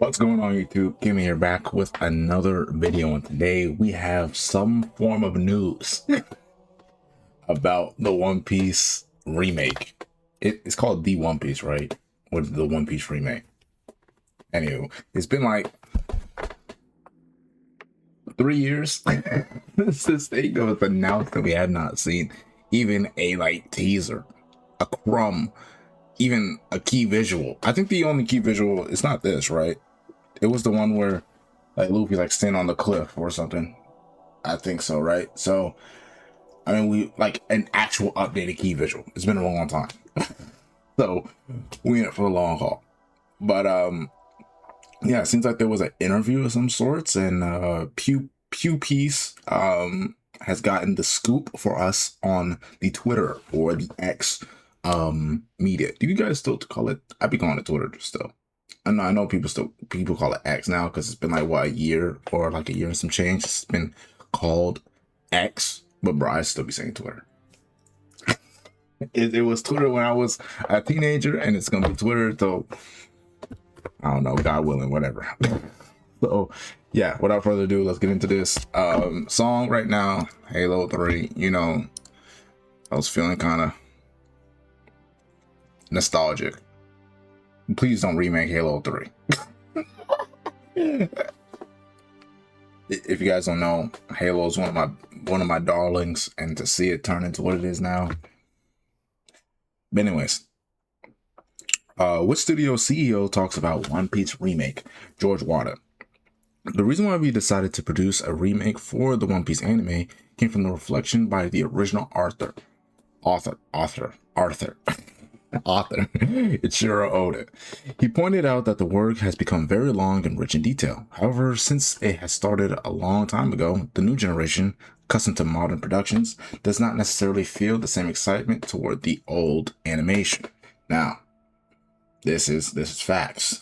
What's going on, YouTube? Kimmy here, back with another video, and today we have some form of news about the One Piece remake. It's called The One Piece, right? Or the One Piece remake. Anyway, it's been like 3 years since they was announced, and we have not seen even a teaser, a crumb, even a key visual. I think the only key visual is not this, right? It was the one where Luffy standing on the cliff or something. I think so, right? So I mean, we like an actual updated key visual. It's been a long time. So we in it for the long haul. But yeah, it seems like there was an interview of some sorts, and Pew Piece has gotten the scoop for us on the Twitter or the X media. Do you guys still call it? I be calling it Twitter still. I know people call it X now because it's been like what, a year or like a year and some change. It's been called X, but bro, I still be saying Twitter. It was Twitter when I was a teenager, and it's gonna be Twitter till I don't know, God willing, whatever. So yeah, without further ado, let's get into this song right now. Halo 3. You know, I was feeling kind of nostalgic. Please don't remake Halo 3. If you guys don't know, Halo is one of my darlings, and to see it turn into what it is now. But anyways, which studio CEO talks about One Piece remake? George Wada. The reason why we decided to produce a remake for the One Piece anime came from the reflection by the original author, Ichiro Oda. He pointed out that the work has become very long and rich in detail. However, since it has started a long time ago, the new generation, accustomed to modern productions, does not necessarily feel the same excitement toward the old animation. Now, this is facts.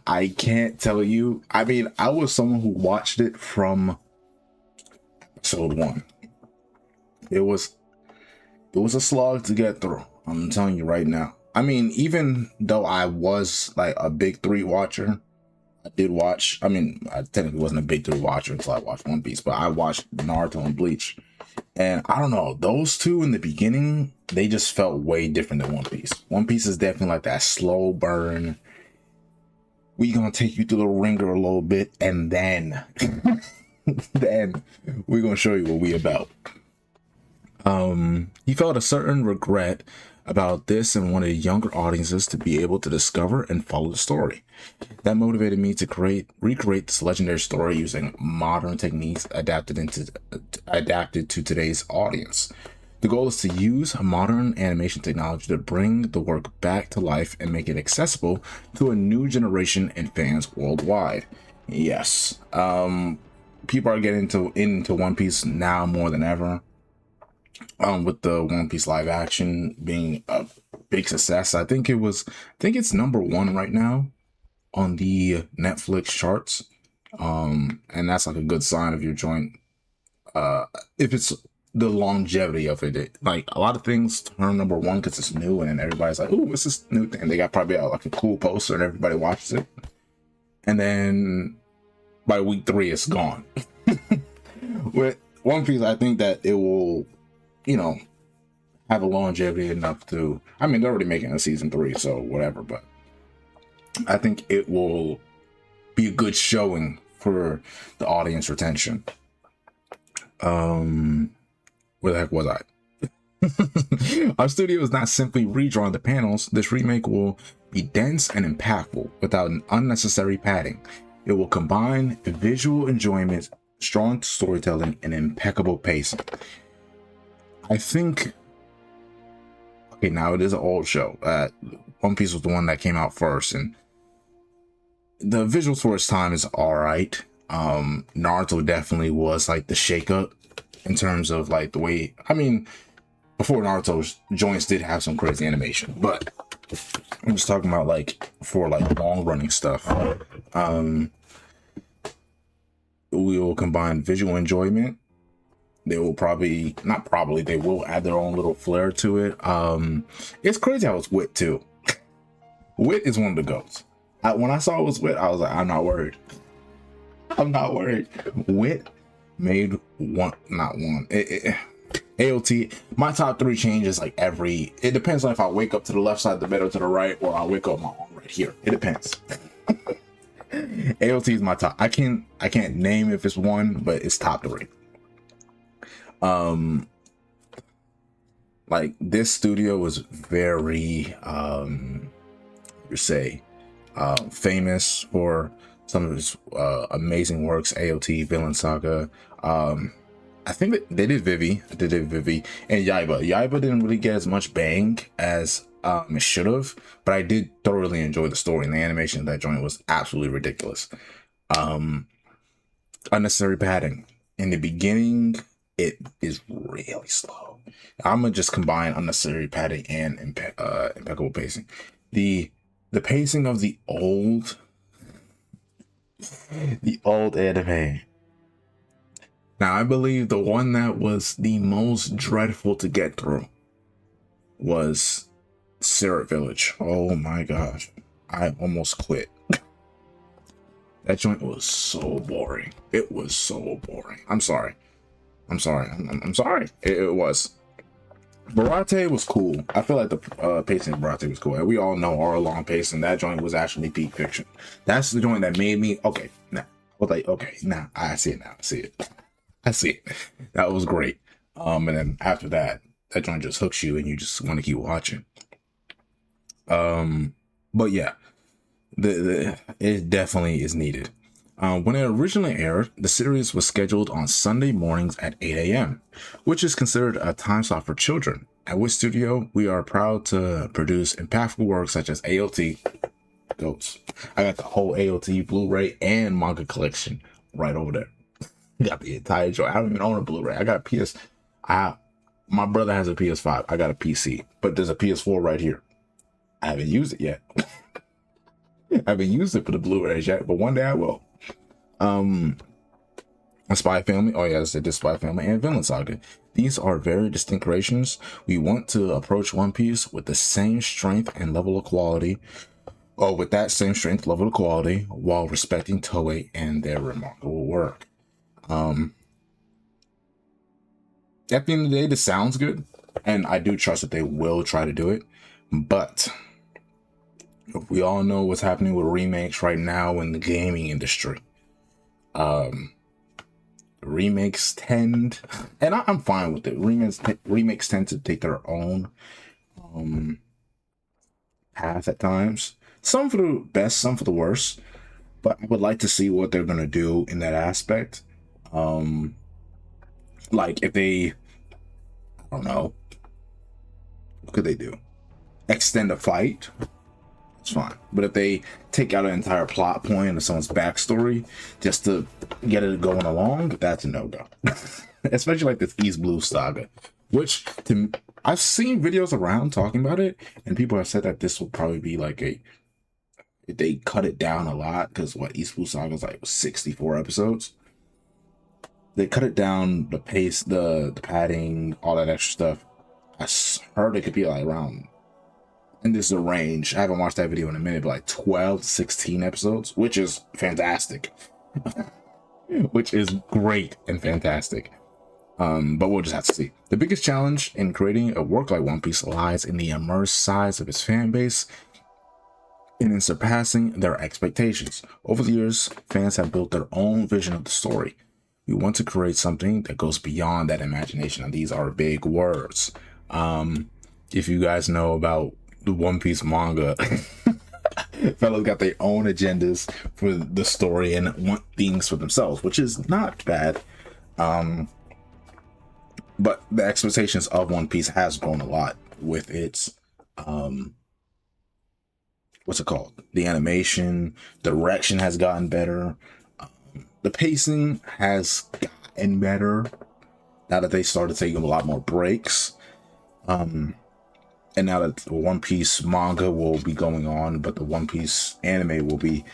I can't tell you. I mean, I was someone who watched it from episode 1. It was a slog to get through. I'm telling you right now. I mean, even though I was like a big 3 watcher, I did watch. I mean, I technically wasn't a big 3 watcher until I watched One Piece, but I watched Naruto and Bleach. And I don't know, those two in the beginning, they just felt way different than One Piece. One Piece is definitely like that slow burn. We gonna take you through the ringer a little bit, and then, then we're gonna show you what we about. He felt a certain regret about this and wanted younger audiences to be able to discover and follow the story. That motivated me to recreate this legendary story using modern techniques adapted to today's audience. The goal is to use modern animation technology to bring the work back to life and make it accessible to a new generation and fans worldwide. Yes, people are getting into One Piece now more than ever. With the One Piece live action being a big success, I think it's number 1 right now on the Netflix charts. And that's like a good sign of your joint. If it's the longevity of it, like a lot of things turn number 1 because it's new, and then everybody's like, "Oh, what's this new thing?" They got probably like a cool poster, and everybody watches it, and then by week 3, it's gone. With One Piece, I think that it will, have a longevity enough to. I mean, they're already making a season 3, so whatever. But I think it will be a good showing for the audience retention. Where the heck was I? Our studio is not simply redrawing the panels. This remake will be dense and impactful without an unnecessary padding. It will combine visual enjoyment, strong storytelling, and impeccable pacing. I think, okay, now it is an old show. One Piece was the one that came out first, and the visuals for its time is all right. Naruto definitely was like the shakeup in terms of like the way. I mean, before Naruto's joints did have some crazy animation, but I'm just talking about like for like long running stuff. We will combine visual enjoyment. They will they will add their own little flair to it. It's crazy how it's Wit too. Wit is one of the goats. When I saw it was Wit, I was like, I'm not worried. I'm not worried. Wit made one, not one. AOT, my top 3 changes like it depends on if I wake up to the left side of the bed or to the right, or I wake up my arm right here. It depends. AOT is my top. I can't name if it's one, but it's top 3. Like this studio was very famous for some of his amazing works. AOT, Villain Saga. I think that they did Vivi, and Yaiba. Yaiba didn't really get as much bang as it should have, but I did thoroughly enjoy the story, and the animation of that joint was absolutely ridiculous. Unnecessary padding in the beginning, it is really slow. I'm gonna just combine unnecessary padding and impeccable pacing. The pacing of the old anime. Now, I believe the one that was the most dreadful to get through was Syrup Village. Oh my gosh. I almost quit. That joint was so boring. It was so boring. I'm sorry. I'm sorry. It was. Barate was cool. I feel like the pacing of Barate was cool. And we all know our long pacing. That joint was actually peak fiction. That's the joint that made me, okay, now. I see it now. I see it. That was great. And then after that joint just hooks you and you just want to keep watching. But yeah, it definitely is needed. When it originally aired, the series was scheduled on Sunday mornings at 8 a.m., which is considered a time slot for children. At Wit Studio, we are proud to produce impactful works such as AOT. Goats. I got the whole AOT Blu-ray and manga collection right over there. Got the entire joint. I don't even own a Blu-ray. I got my brother has a PS5. I got a PC, but there's a PS4 right here. I haven't used it yet. I haven't used it for the Blu-rays yet, but one day I will. A Spy Family. Oh yes, it is Spy Family and Villain Saga. These are very distinct creations. We want to approach One Piece with the same strength and level of quality. While respecting Toei and their remarkable work. At the end of the day, this sounds good, and I do trust that they will try to do it. But we all know what's happening with remakes right now in the gaming industry. Remakes tend, and I'm fine with it. Remakes tend to take their own path at times. Some for the best, some for the worst. But I would like to see what they're gonna do in that aspect. Like if they, I don't know, what could they do? Extend a fight, it's fine. But if they take out an entire plot point of someone's backstory just to get it going along, that's a no-go. Especially like this East Blue saga, which I've seen videos around talking about it, and people have said that this will probably be like if they cut it down a lot, because East Blue Saga is like 64 episodes. They cut it down, the pace, the padding, all that extra stuff. I heard it could be like around, and this is a range. I haven't watched that video in a minute, but like 12 to 16 episodes, which is fantastic. Which is great and fantastic. But we'll just have to see. The biggest challenge in creating a work like One Piece lies in the immersed size of its fan base and in surpassing their expectations. Over the years, fans have built their own vision of the story. We want to create something that goes beyond that imagination, and these are big words. If you guys know about the One Piece manga, fellas got their own agendas for the story and want things for themselves, which is not bad. But the expectations of One Piece has grown a lot with its what's it called? The animation, direction has gotten better. The pacing has gotten better now that they started taking a lot more breaks. And now that the One Piece manga will be going on, but the One Piece anime will be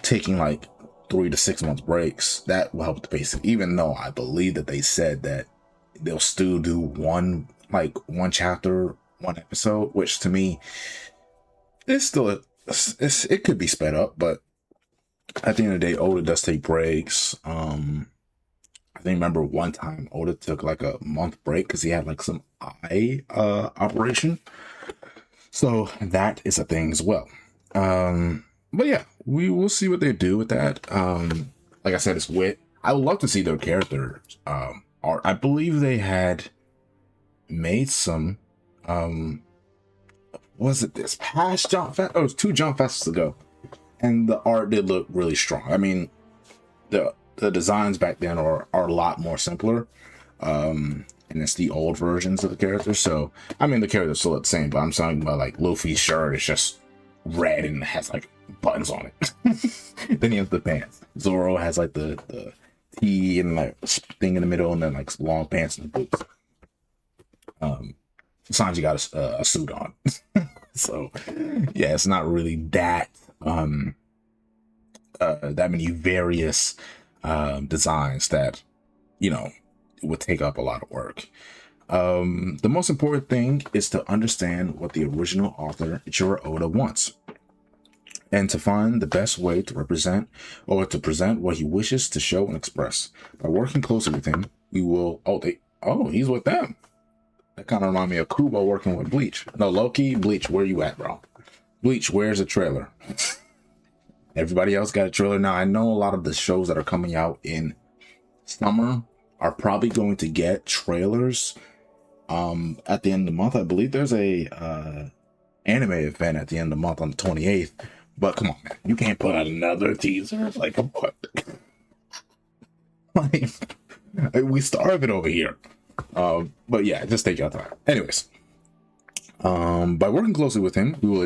taking like 3 to 6 months breaks, that will help the pacing. Even though I believe that they said that they'll still do one chapter, one episode, which to me is still it could be sped up, but at the end of the day, Oda does take breaks. I think remember one time Oda took like a month break because he had like some eye operation. So that is a thing as well. But yeah, we will see what they do with that. Like I said, it's wit. I would love to see their characters art. I believe they had made some was it this past Jump Fest? Oh, it was 2 Jump Fests ago. And the art did look really strong. I mean, the designs back then are a lot more simpler. And it's the old versions of the characters. So I mean the characters still look the same, but I'm talking about like Luffy's shirt is just red and has like buttons on it. Then he has the pants. Zoro has like the T and like thing in the middle, and then like long pants and boots. Sanji got a suit on. So yeah, it's not really that that many various designs that, you know, would take up a lot of work. The most important thing is to understand what the original author Ichiro Oda wants, and to find the best way to represent or to present what he wishes to show and express. By working closely with him, we will. He's with them. That kind of remind me of Kubo working with Bleach. No, Loki, Bleach, where you at, bro? Bleach, where's the trailer? Everybody else got a trailer now. I know a lot of the shows that are coming out in summer are probably going to get trailers at the end of the month. I believe there's a anime event at the end of the month on the 28th. But come on, man, you can't put out another teaser. Like, what? Like, we starving over here. But yeah, just take your time. Anyways, by working closely with him, we will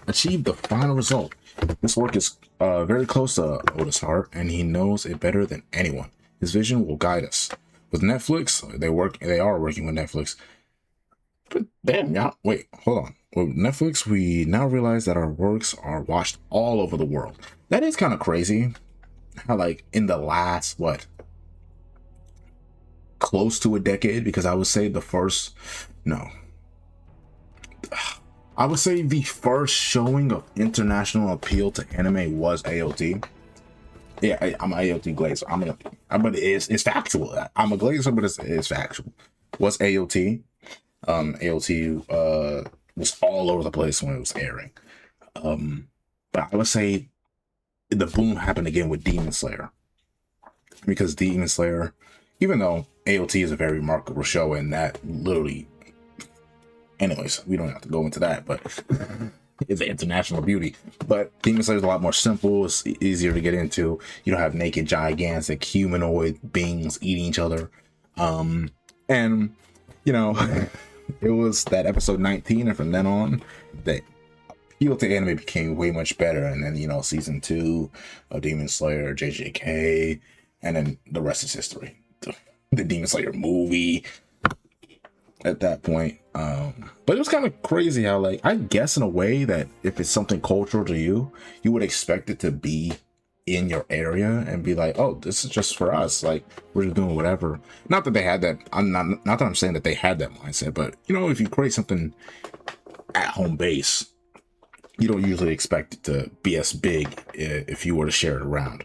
achieve the final result. This work is very close to Oda's heart, and he knows it better than anyone. His vision will guide us. With Netflix, they are working with Netflix. But damn, yeah, wait, hold on. With Netflix, we now realize that our works are watched all over the world. That is kind of crazy. How like in the last close to a decade, because I would say the first showing of international appeal to anime was AOT. Yeah, I'm an AOT glazer. But it's factual. I'm a glazer, but it's factual. Was AOT? AOT was all over the place when it was airing. But I would say the boom happened again with Demon Slayer, because Demon Slayer, even though AOT is a very remarkable show, and that literally, anyways, we don't have to go into that, but it's an international beauty. But Demon Slayer is a lot more simple. It's easier to get into. You don't have naked, gigantic, humanoid beings eating each other. And, you know, it was that episode 19, and from then on, the appeal to anime became way much better. And then, you know, season 2 of Demon Slayer, JJK, and then the rest is history. The Demon Slayer movie at that point. But it was kind of crazy how, like, I guess in a way that if it's something cultural to you, you would expect it to be in your area and be like, oh, this is just for us. Like, we're just doing whatever. Not that they had that. Not that I'm saying that they had that mindset, but, you know, if you create something at home base, you don't usually expect it to be as big if you were to share it around.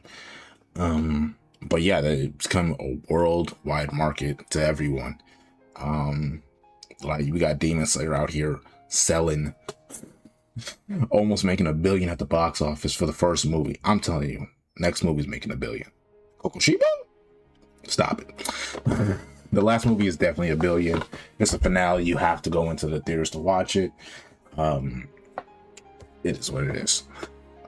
But yeah, it's become a worldwide market to everyone. Like, we got Demon Slayer out here selling, almost making $1 billion at the box office for the first movie. I'm telling you, next movie's making $1 billion. Kokushiba? Stop it. The last movie is definitely $1 billion. It's a finale. You have to go into the theaters to watch it. It is what it is.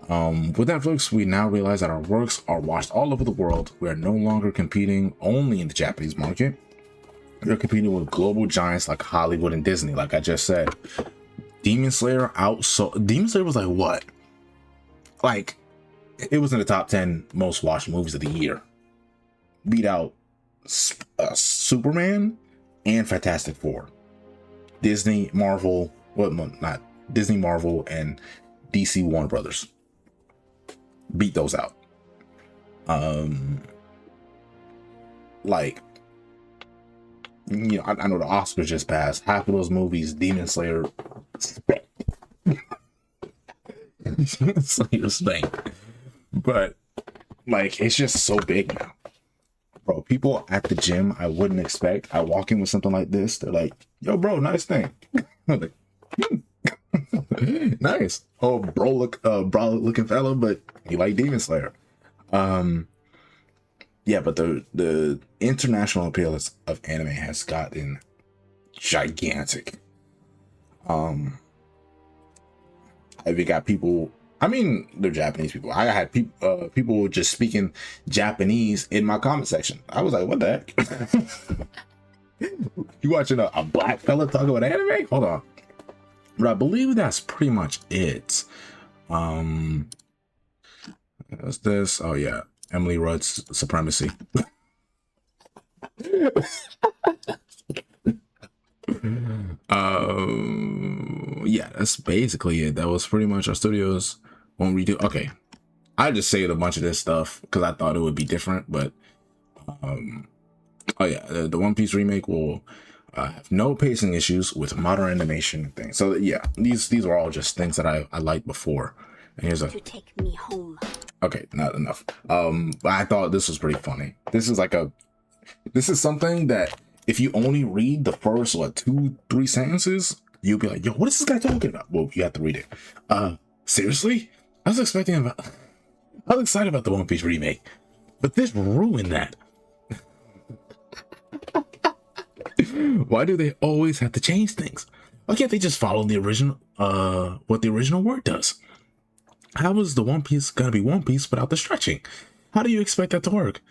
With Netflix, we now realize that our works are watched all over the world. We are no longer competing only in the Japanese market. We're competing with global giants like Hollywood and Disney. Like I just said, Demon Slayer was like what? Like, it was in the top 10 most watched movies of the year. Beat out Superman and Fantastic Four. Disney, Marvel, not Disney, Marvel, and DC Warner Brothers beat those out. Like, you know, I know the Oscars just passed. Half of those movies, Demon Slayer, Slayer Spain. But like, it's just so big now, bro. People at the gym, I wouldn't expect. I walk in with something like this, they're like, "Yo, bro, nice thing." I'm like, nice. Oh, bro looking fella, but he like Demon Slayer. Yeah, but the international appeal of anime has gotten gigantic. We got people. I mean, they're Japanese people. I had people just speaking Japanese in my comment section. I was like, "What the heck? You watching a black fella talk about anime? Hold on." But I believe that's pretty much it. What's this? Oh yeah, Emily Rudd's Supremacy. Yeah, that's basically it. That was pretty much our studios won't redo. Okay, I just saved a bunch of this stuff because I thought it would be different, but oh yeah, the One Piece remake will have no pacing issues with modern animation and things. So yeah, these are all just things that I liked before. And here's a to take me home. Okay, not enough. But I thought this was pretty funny. This is something that if you only read the first 2-3 sentences, you'll be like, "Yo, what is this guy talking about?" Well, you have to read it. Seriously? I was excited about the One Piece remake, but this ruined that. Why do they always have to change things? Why can't they just follow the original, what the original word does? How is the One Piece gonna be One Piece without the stretching? How do you expect that to work?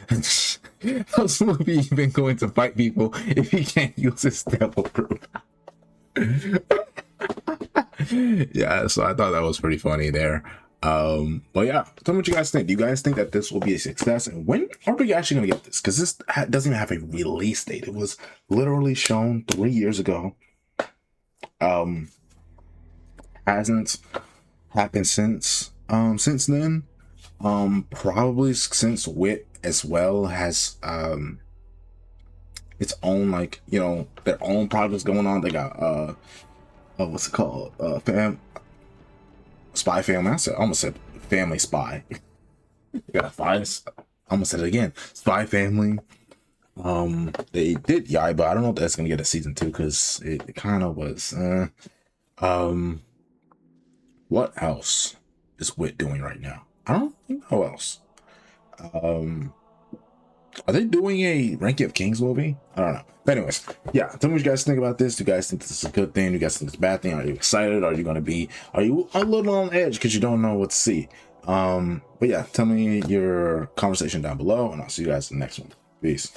How's Luffy even going to fight people if he can't use his devil fruit? Yeah, so I thought that was pretty funny there. But yeah, tell me what you guys think. Do you guys think that this will be a success? And when are we actually gonna get this? Because this doesn't even have a release date. It was literally shown 3 years ago. Hasn't happened since then. Probably since Wit as well has its own, like, you know, their own projects going on. They got what's it called? Spy Family. I almost said Family Spy. You got Spies. I almost said it again. Spy Family. They did Yai, but I don't know if that's gonna get a season 2 because it kind of was. What else is Wit doing right now? I don't know else. Are they doing a Ranking of Kings movie? I don't know. But anyways, yeah, tell me what you guys think about this. Do you guys think this is a good thing? Do you guys think it's a bad thing? Are you excited? Are you a little on edge because you don't know what to see? But yeah, tell me your conversation down below, and I'll see you guys in the next one. Peace.